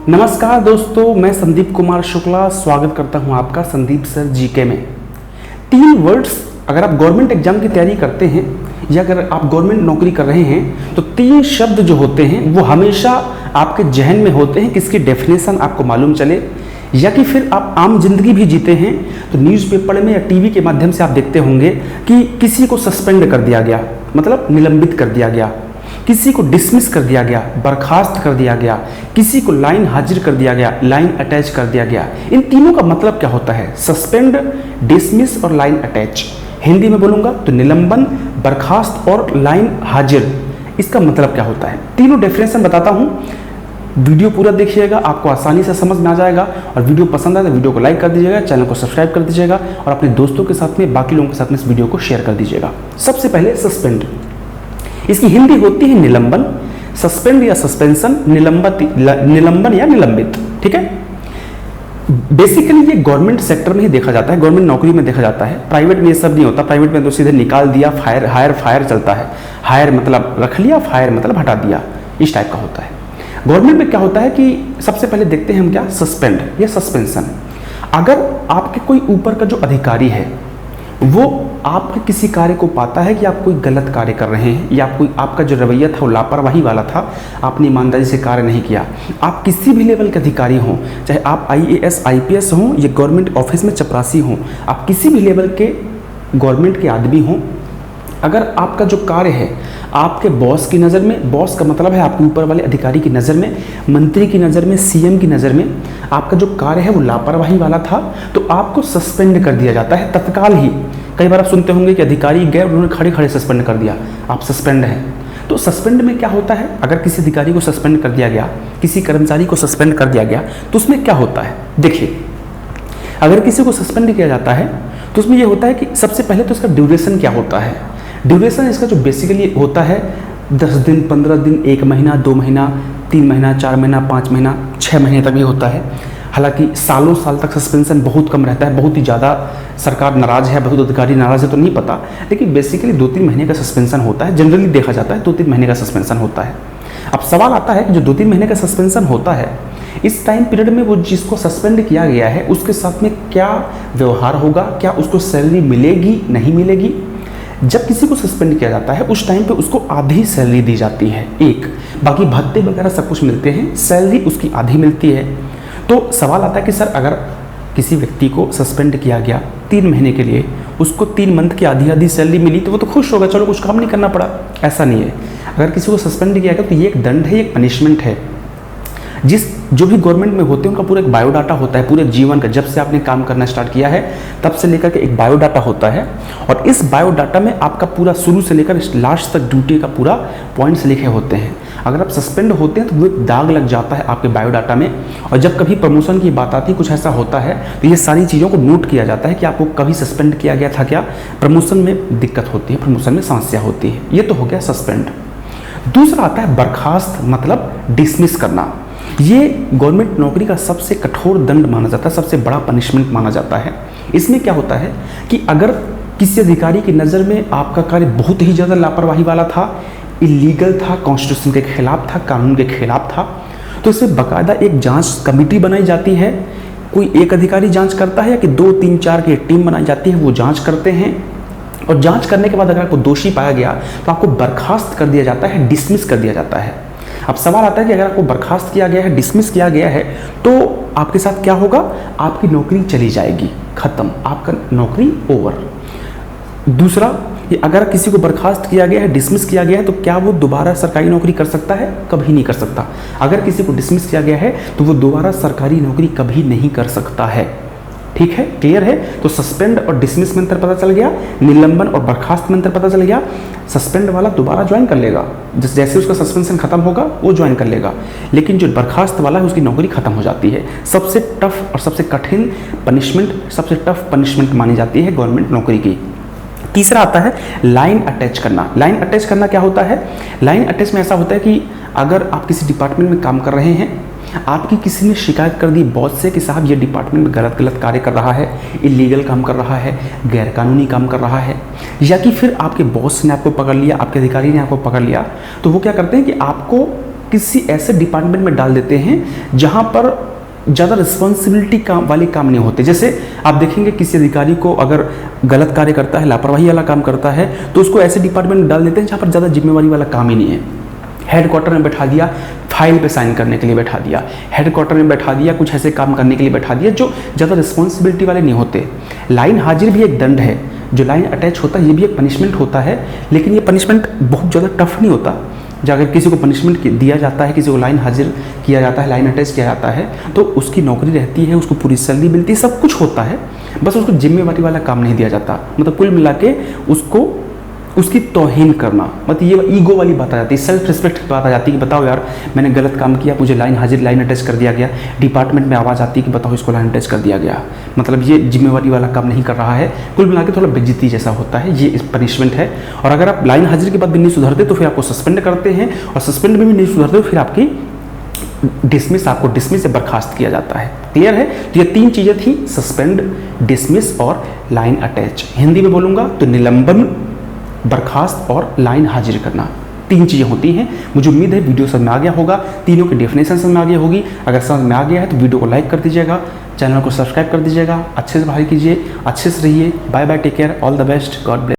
नमस्कार दोस्तों, मैं संदीप कुमार शुक्ला स्वागत करता हूं आपका संदीप सर जीके में। 3 वर्ड्स अगर आप गवर्नमेंट एग्जाम की तैयारी करते हैं या अगर आप गवर्नमेंट नौकरी कर रहे हैं तो 3 शब्द जो होते हैं वो हमेशा आपके जहन में होते हैं, किसकी डेफिनेशन आपको मालूम चले या कि फिर आप आम जिंदगी भी जीते हैं तो न्यूज़पेपर में या टीवी के माध्यम से आप देखते होंगे कि किसी को सस्पेंड कर दिया गया, मतलब निलंबित कर दिया गया, किसी को डिसमिस कर दिया गया, बर्खास्त कर दिया गया, किसी को लाइन हाजिर कर दिया गया, लाइन अटैच कर दिया गया। इन तीनों का मतलब क्या होता है? सस्पेंड, डिसमिस और लाइन अटैच। हिंदी में बोलूंगा तो निलंबन, बर्खास्त और लाइन हाजिर। इसका मतलब क्या होता है? तीनों डेफिनेशन बताता हूं, वीडियो पूरा देखिएगा, आपको आसानी से समझ में आ जाएगा। और वीडियो पसंद आए तो वीडियो को लाइक कर दीजिएगा, चैनल को सब्सक्राइब कर दीजिएगा और अपने दोस्तों के साथ में, बाकी लोगों के साथ में इस वीडियो को शेयर कर दीजिएगा। सबसे पहले सस्पेंड, इसकी हिंदी होती है निलंबन। सस्पेंड या सस्पेंशन, निलंबन या निलंबित। ठीक है, बेसिकली ये गवर्नमेंट सेक्टर में ही देखा जाता है, गवर्नमेंट नौकरी में देखा जाता है। प्राइवेट में ये सब नहीं होता। प्राइवेट में तो सीधे निकाल दिया, फायर चलता है। हायर मतलब रख लिया, फायर मतलब हटा दिया, इस टाइप का होता है। गवर्नमेंट में क्या होता है कि सबसे पहले देखते हैं हम क्या, सस्पेंड या सस्पेंशन। अगर आपके कोई ऊपर का जो अधिकारी है वो आपके किसी कार्य को पाता है कि आप कोई गलत कार्य कर रहे हैं या आपका जो रवैया था वो लापरवाही वाला था, आपने ईमानदारी से कार्य नहीं किया। आप किसी भी लेवल के अधिकारी हों, चाहे आप IAS IPS हों या गवर्नमेंट ऑफिस में चपरासी हों, आप किसी भी लेवल के गवर्नमेंट के आदमी हों, अगर आपका जो कार्य है आपके बॉस की नज़र में, बॉस का मतलब है आपके ऊपर वाले अधिकारी की नज़र में, मंत्री की नज़र में, CM की नज़र में, आपका जो कार्य है वो लापरवाही वाला था तो आपको सस्पेंड कर दिया जाता है तत्काल ही। कई बार आप सुनते होंगे कि अधिकारी गए, उन्होंने खड़े खड़े सस्पेंड कर दिया, आप सस्पेंड हैं। तो सस्पेंड में क्या होता है, अगर किसी अधिकारी को सस्पेंड कर दिया गया, किसी कर्मचारी को सस्पेंड कर दिया गया तो उसमें क्या होता है? देखिए, अगर किसी को सस्पेंड किया जाता है तो उसमें यह होता है कि सबसे पहले तो इसका ड्यूरेशन क्या होता है। ड्यूरेशन इसका जो बेसिकली होता है 10 दिन, 15 दिन, 1 महीना, 2 महीना, 3 महीना, 4 महीना, 5 महीना, 6 महीने तक भी होता है। हालांकि सालों साल तक सस्पेंशन बहुत कम रहता है, बहुत ही ज़्यादा सरकार नाराज़ है, बहुत अधिकारी नाराज़ है तो नहीं पता, लेकिन बेसिकली 2-3 महीने का सस्पेंशन होता है। जनरली देखा जाता है 2-3 महीने का सस्पेंशन होता है। अब सवाल आता है कि जो 2-3 महीने का सस्पेंशन होता है, इस टाइम पीरियड में वो जिसको सस्पेंड किया गया है उसके साथ में क्या व्यवहार होगा, क्या उसको सैलरी मिलेगी, नहीं मिलेगी। जब किसी को सस्पेंड किया जाता है उस टाइम पे उसको आधी सैलरी दी जाती है, बाकी भत्ते वगैरह सब कुछ मिलते हैं, सैलरी उसकी आधी मिलती है। तो सवाल आता है कि सर अगर किसी व्यक्ति को सस्पेंड किया गया 3 महीने के लिए, उसको 3 मंथ की आधी सैलरी मिली तो वो तो खुश होगा, चलो कुछ काम नहीं करना पड़ा। ऐसा नहीं है। अगर किसी को सस्पेंड किया गया तो ये एक दंड है, एक पनिशमेंट है। जो भी गवर्नमेंट में होते हैं उनका पूरा एक बायोडाटा होता है, पूरे जीवन का, जब से आपने काम करना स्टार्ट किया है तब से लेकर के एक बायोडाटा होता है। और इस बायोडाटा में आपका पूरा शुरू से लेकर लास्ट तक ड्यूटी का पूरा पॉइंट्स लिखे होते हैं। अगर आप सस्पेंड होते हैं तो वो एक दाग लग जाता है आपके बायोडाटा में। और जब कभी प्रमोशन की बात आती है, कुछ ऐसा होता है तो ये सारी चीज़ों को नोट किया जाता है कि आपको कभी सस्पेंड किया गया था क्या, प्रमोशन में दिक्कत होती है, प्रमोशन में समस्या होती है। ये तो हो गया सस्पेंड। दूसरा आता है बर्खास्त, मतलब डिसमिस करना। ये गवर्नमेंट नौकरी का सबसे कठोर दंड माना जाता है, सबसे बड़ा पनिशमेंट माना जाता है। इसमें क्या होता है कि अगर किसी अधिकारी की नज़र में आपका कार्य बहुत ही ज़्यादा लापरवाही वाला था, इलीगल था, कॉन्स्टिट्यूशन के खिलाफ था, कानून के खिलाफ था, तो इसमें बाकायदा एक जांच कमेटी बनाई जाती है। कोई एक अधिकारी जांच करता है या कि 2, 3, 4 की टीम बनाई जाती है, वो जांच करते हैं। और जांच करने के बाद अगर आपको दोषी पाया गया तो आपको बर्खास्त कर दिया जाता है, डिसमिस कर दिया जाता है। अब सवाल आता है कि अगर आपको बर्खास्त किया गया है, डिसमिस किया गया है तो आपके साथ क्या होगा? आपकी नौकरी चली जाएगी, खत्म, आपका नौकरी ओवर। दूसरा, ये अगर किसी को बर्खास्त किया गया है, डिसमिस किया गया है तो क्या वो दोबारा सरकारी नौकरी कर सकता है? कभी नहीं कर सकता। अगर किसी को डिसमिस किया गया है तो वो दोबारा सरकारी नौकरी कभी नहीं कर सकता है। ठीक है, क्लियर है? तो सस्पेंड और डिसमिस में अंतर पता चल गया, निलंबन और बर्खास्त में अंतर पता चल गया। सस्पेंड वाला दोबारा ज्वाइन कर लेगा, जैसे उसका सस्पेंशन खत्म होगा वो ज्वाइन कर लेगा, लेकिन जो बर्खास्त वाला है उसकी नौकरी खत्म हो जाती है। सबसे टफ और सबसे कठिन पनिशमेंट, सबसे टफ पनिशमेंट मानी जाती है गवर्नमेंट नौकरी की। तीसरा आता है लाइन अटैच करना। लाइन अटैच करना क्या होता है? लाइन अटैच में ऐसा होता है कि अगर आप किसी डिपार्टमेंट में काम कर रहे हैं, आपकी किसी ने शिकायत कर दी बॉस से कि साहब ये डिपार्टमेंट में गलत कार्य कर रहा है, इलीगल काम कर रहा है, गैरकानूनी काम कर रहा है, या कि फिर आपके बॉस ने आपको पकड़ लिया, आपके अधिकारी ने आपको पकड़ लिया, तो वो क्या करते हैं कि आपको किसी ऐसे डिपार्टमेंट में डाल देते हैं जहां पर ज़्यादा रिस्पॉन्सिबिलिटी वाले काम नहीं होते। जैसे आप देखेंगे किसी अधिकारी को अगर गलत कार्य करता है, लापरवाही वाला काम करता है, तो उसको ऐसे डिपार्टमेंट में डाल देते हैं जहाँ पर ज़्यादा जिम्मेवारी वाला काम ही नहीं है। हेडक्वार्टर में बैठा दिया, फाइल पे साइन करने के लिए बैठा दिया, हेडक्वार्टर में बैठा दिया, कुछ ऐसे काम करने के लिए बैठा दिया जो ज़्यादा रिस्पॉन्सिबिलिटी वाले नहीं होते। लाइन हाजिर भी एक दंड है, जो लाइन अटैच होता है ये भी एक पनिशमेंट होता है, लेकिन ये पनिशमेंट बहुत ज़्यादा टफ नहीं होता। जब अगर किसी को पनिशमेंट दिया जाता है, किसी को लाइन हाजिर किया जाता है, लाइन अटैच किया जाता है, तो उसकी नौकरी रहती है, उसको पूरी सैलरी मिलती है, सब कुछ होता है, बस उसको जिम्मेवारी वाला काम नहीं दिया जाता। मतलब कुल मिला के उसको उसकी तौहीन करना, मतलब ये ईगो वाली बात आ जाती है, सेल्फ रिस्पेक्ट की बात आ जाती है कि बताओ यार मैंने गलत काम किया, मुझे लाइन हाजिर लाइन अटैच कर दिया गया। डिपार्टमेंट में आवाज़ आती है कि बताओ इसको लाइन अटैच कर दिया गया, मतलब ये जिम्मेवारी वाला काम नहीं कर रहा है। कुल मिला के थोड़ा बेइज्जती जैसा होता है, ये पनिशमेंट है। और अगर आप लाइन हाजिर के बाद भी नहीं सुधरते तो फिर आपको सस्पेंड करते हैं, और सस्पेंड में भी नहीं सुधरते तो फिर आपकी आपको डिसमिस से बर्खास्त किया जाता है। क्लियर है? तो ये 3 चीज़ें थी, सस्पेंड, डिसमिस और लाइन अटैच। हिंदी में बोलूँगा तो निलंबन, बर्खास्त और लाइन हाजिर करना, 3 चीज़ें होती हैं। मुझे उम्मीद है वीडियो समझ में आ गया होगा, तीनों की डेफिनेशन समझ में आ गई होगी। अगर समझ में आ गया है तो वीडियो को लाइक कर दीजिएगा, चैनल को सब्सक्राइब कर दीजिएगा, अच्छे से पढ़ाई कीजिए, अच्छे से रहिए। Bye bye, take care, all the best, God bless.